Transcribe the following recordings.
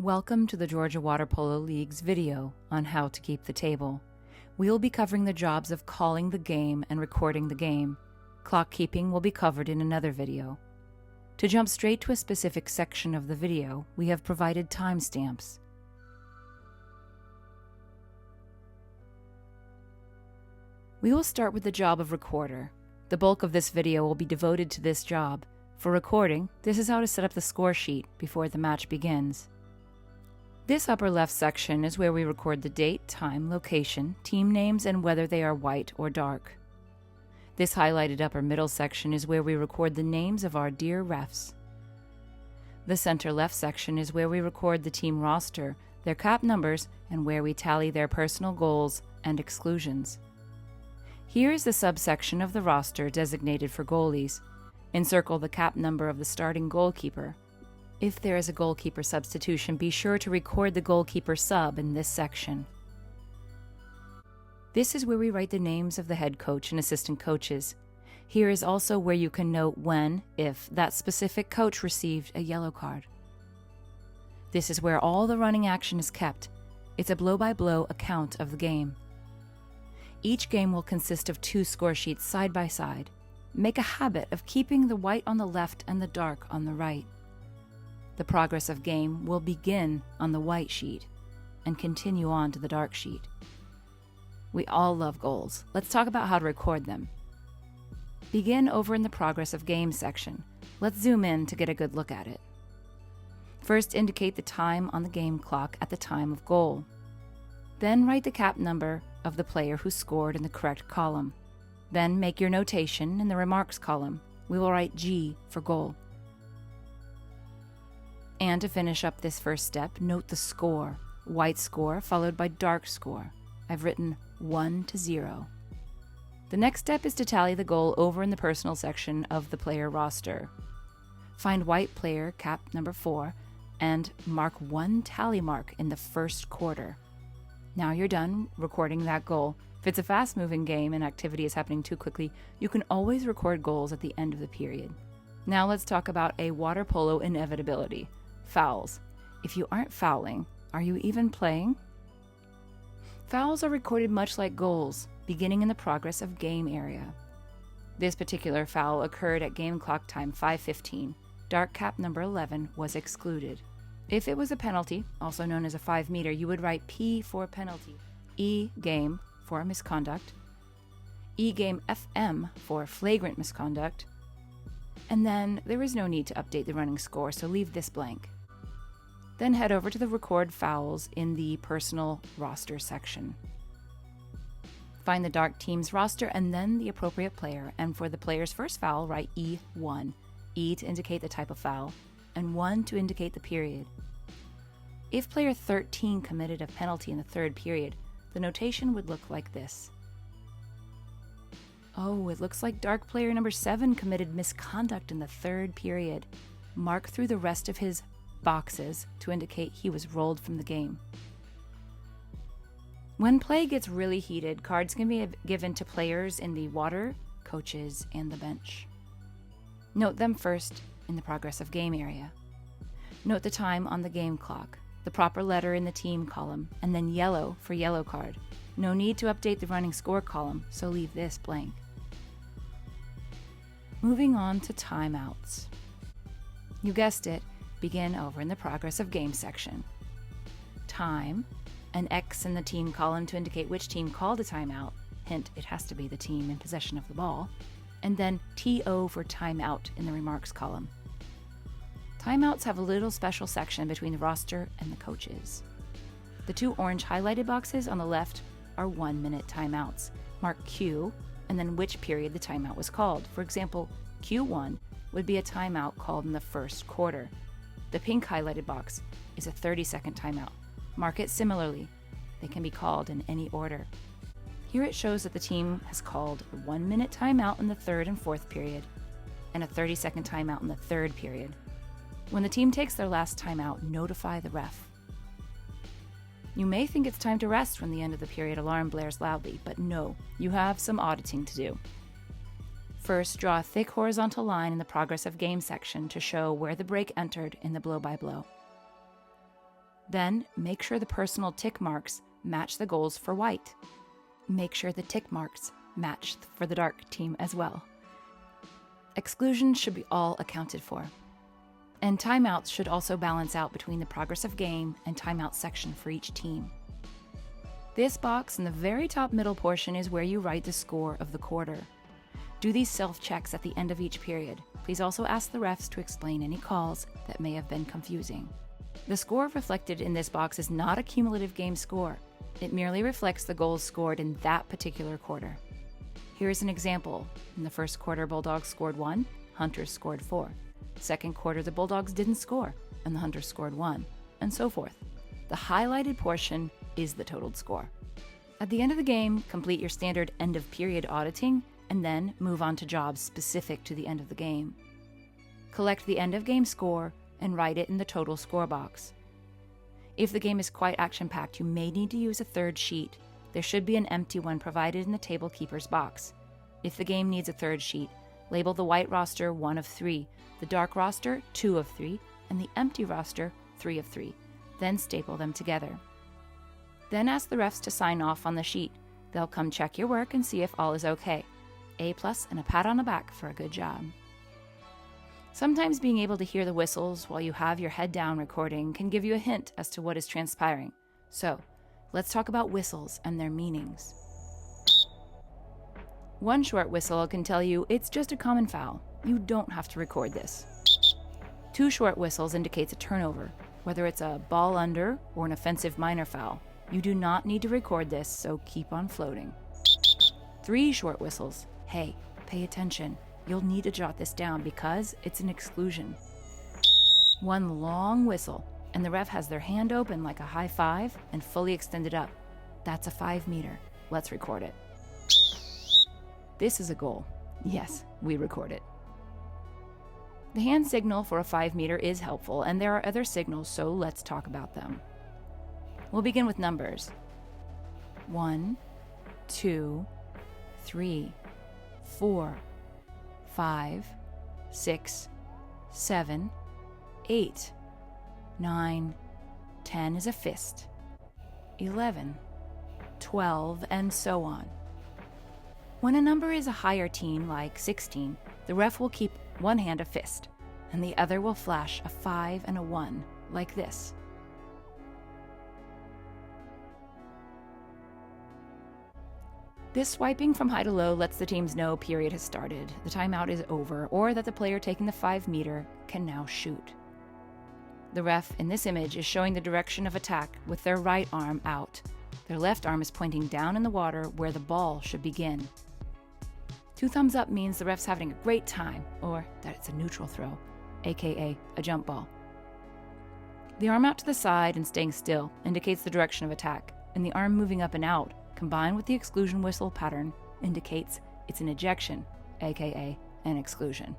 Welcome to the Georgia Water Polo League's video on how to keep the table. We will be covering the jobs of calling the game and recording the game. Clock keeping will be covered in another video. To jump straight to a specific section of the video, we have provided timestamps. We will start with the job of recorder. The bulk of this video will be devoted to this job. For recording, this is how to set up the score sheet before the match begins. This upper left section is where we record the date, time, location, team names, and whether they are white or dark. This highlighted upper middle section is where we record the names of our dear refs. The center left section is where we record the team roster, their cap numbers, and where we tally their personal goals and exclusions. Here is the subsection of the roster designated for goalies. Encircle the cap number of the starting goalkeeper. If there is a goalkeeper substitution, be sure to record the goalkeeper sub in this section. This is where we write the names of the head coach and assistant coaches. Here is also where you can note when, if, that specific coach received a yellow card. This is where all the running action is kept. It's a blow-by-blow account of the game. Each game will consist of 2 score sheets side by side. Make a habit of keeping the white on the left and the dark on the right. The progress of game will begin on the white sheet and continue on to the dark sheet. We all love goals. Let's talk about how to record them. Begin over in the progress of game section. Let's zoom in to get a good look at it. First, indicate the time on the game clock at the time of goal. Then write the cap number of the player who scored in the correct column. Then make your notation in the remarks column. We will write G for goal. And to finish up this first step, note the score. White score followed by dark score. I've written 1-0. The next step is to tally the goal over in the personal section of the player roster. Find white player cap number 4 and mark 1 tally mark in the first quarter. Now you're done recording that goal. If it's a fast-moving game and activity is happening too quickly, you can always record goals at the end of the period. Now let's talk about a water polo inevitability. Fouls. If you aren't fouling, are you even playing? Fouls are recorded much like goals, beginning in the progress of game area. This particular foul occurred at game clock time 5:15. Dark cap number 11 was excluded. If it was a penalty, also known as a 5-meter, you would write P for penalty, E game for misconduct, E game FM for flagrant misconduct, and then there is no need to update the running score, so leave this blank. Then head over to the record fouls in the personal roster section. Find the dark team's roster and then the appropriate player, and for the player's first foul, write E1, E to indicate the type of foul, and 1 to indicate the period. If player 13 committed a penalty in the third period, the notation would look like this. Oh, it looks like dark player number 7 committed misconduct in the third period. Mark through the rest of his boxes to indicate he was rolled from the game. When play gets really heated, cards can be given to players in the water, coaches, and the bench. Note them first in the progress of game area. Note the time on the game clock, the proper letter in the team column, and then yellow for yellow card. No need to update the running score column, so leave this blank. Moving on to timeouts. You guessed it, begin over in the progress of game section. Time, an X in the team column to indicate which team called a timeout, hint it has to be the team in possession of the ball, and then TO for timeout in the remarks column. Timeouts have a little special section between the roster and the coaches. The 2 orange highlighted boxes on the left are 1-minute timeouts. Mark Q and then which period the timeout was called. For example, Q1 would be a timeout called in the first quarter. The pink highlighted box is a 30-second timeout. Mark it similarly. They can be called in any order. Here it shows that the team has called a 1-minute timeout in the third and fourth period, and a 30-second timeout in the third period. When the team takes their last timeout, notify the ref. You may think it's time to rest when the end of the period alarm blares loudly, but no, you have some auditing to do. First, draw a thick horizontal line in the progress of game section to show where the break entered in the blow-by-blow. Then, make sure the personal tick marks match the goals for white. Make sure the tick marks match for the dark team as well. Exclusions should be all accounted for. And timeouts should also balance out between the progress of game and timeout section for each team. This box in the very top middle portion is where you write the score of the quarter. Do these self-checks at the end of each period. Please also ask the refs to explain any calls that may have been confusing. The score reflected in this box is not a cumulative game score. It merely reflects the goals scored in that particular quarter. Here is an example. In the first quarter, Bulldogs scored 1, Hunters scored 4. Second quarter, the Bulldogs didn't score, and the Hunters scored 1, and so forth. The highlighted portion is the totaled score. At the end of the game, complete your standard end-of-period auditing, and then move on to jobs specific to the end of the game. Collect the end-of-game score and write it in the total score box. If the game is quite action-packed, you may need to use a third sheet. There should be an empty one provided in the table keeper's box. If the game needs a third sheet, label the white roster 1 of 3, the dark roster 2 of 3, and the empty roster 3 of 3. Then staple them together. Then ask the refs to sign off on the sheet. They'll come check your work and see if all is okay. A+ and a pat on the back for a good job. Sometimes being able to hear the whistles while you have your head down recording can give you a hint as to what is transpiring. So, let's talk about whistles and their meanings. One short whistle can tell you it's just a common foul. You don't have to record this. 2 short whistles indicates a turnover, whether it's a ball under or an offensive minor foul. You do not need to record this, so keep on floating. 3 short whistles. Hey, pay attention. You'll need to jot this down because it's an exclusion. 1 long whistle, and the ref has their hand open like a high five and fully extended up. That's a 5 meter. Let's record it. This is a goal. Yes, we record it. The hand signal for a 5 meter is helpful, and there are other signals, so let's talk about them. We'll begin with numbers. 1, 2, 3, 4, 5, 6, 7, 8, 9, 10 is a fist, 11, 12, and so on. When a number is a higher teen, like 16, the ref will keep one hand a fist, and the other will flash a 5 and a 1, like this. This swiping from high to low lets the teams know period has started, the timeout is over, or that the player taking the 5 meter can now shoot. The ref in this image is showing the direction of attack with their right arm out. Their left arm is pointing down in the water where the ball should begin. 2 thumbs up means the ref's having a great time, or that it's a neutral throw, aka a jump ball. The arm out to the side and staying still indicates the direction of attack, and the arm moving up and out, combined with the exclusion whistle pattern, indicates it's an ejection, aka an exclusion.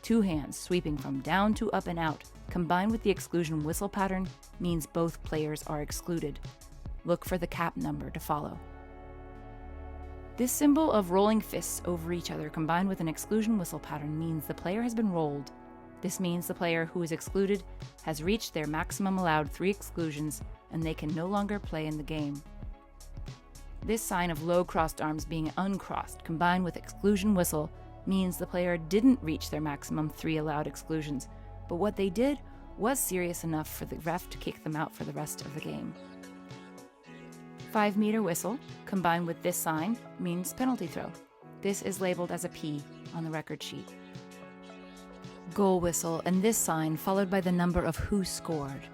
2 hands sweeping from down to up and out, combined with the exclusion whistle pattern, means both players are excluded. Look for the cap number to follow. This symbol of rolling fists over each other combined with an exclusion whistle pattern means the player has been rolled. This means the player who is excluded has reached their maximum allowed 3 exclusions and they can no longer play in the game. This sign of low crossed arms being uncrossed combined with exclusion whistle means the player didn't reach their maximum 3 allowed exclusions, but what they did was serious enough for the ref to kick them out for the rest of the game. 5 meter whistle, combined with this sign, means penalty throw. This is labeled as a P on the record sheet. Goal whistle and this sign followed by the number of who scored.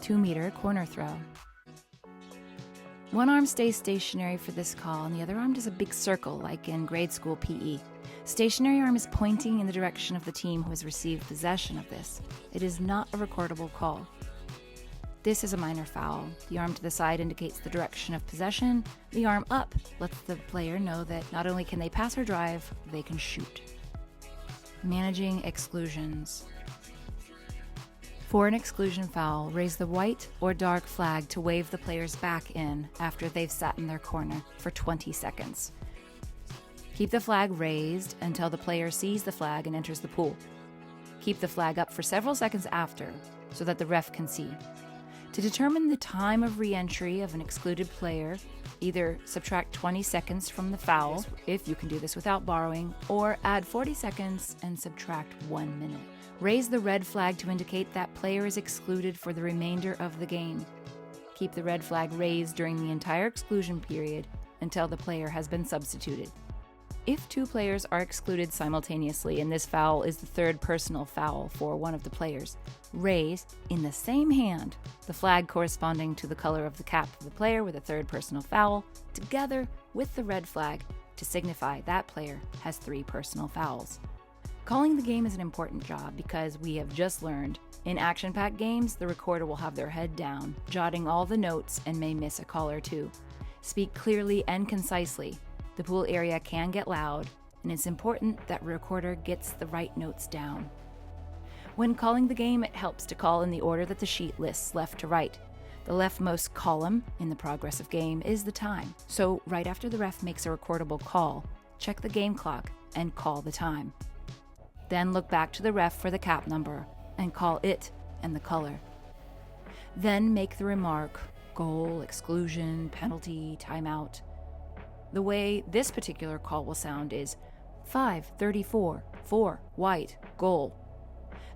2 meter corner throw. One arm stays stationary for this call and the other arm does a big circle like in grade school PE. Stationary arm is pointing in the direction of the team who has received possession of this. It is not a recordable call. This is a minor foul. The arm to the side indicates the direction of possession. The arm up lets the player know that not only can they pass or drive, they can shoot. Managing exclusions. For an exclusion foul, raise the white or dark flag to wave the players back in after they've sat in their corner for 20 seconds. Keep the flag raised until the player sees the flag and enters the pool. Keep the flag up for several seconds after. so that the ref can see. To determine the time of re-entry of an excluded player, either subtract 20 seconds from the foul, if you can do this without borrowing, or add 40 seconds and subtract 1 minute. Raise the red flag to indicate that player is excluded for the remainder of the game. Keep the red flag raised during the entire exclusion period until the player has been substituted. If 2 players are excluded simultaneously and this foul is the third personal foul for one of the players, raise, in the same hand, the flag corresponding to the color of the cap of the player with a third personal foul, together with the red flag to signify that player has 3 personal fouls. Calling the game is an important job because we have just learned, in action-packed games, the recorder will have their head down, jotting all the notes and may miss a call or two. Speak clearly and concisely. The pool area can get loud, and it's important that recorder gets the right notes down. When calling the game, it helps to call in the order that the sheet lists left to right. The leftmost column in the progress of game is the time, so right after the ref makes a recordable call, check the game clock and call the time. Then look back to the ref for the cap number and call it and the color. Then make the remark, goal, exclusion, penalty, timeout. The way this particular call will sound is 5:34, 4, white, goal.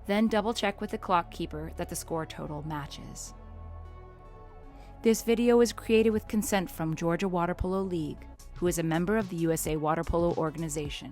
Then double check with the clock keeper that the score total matches. This video is created with consent from Georgia Water Polo League, who is a member of the USA Water Polo organization.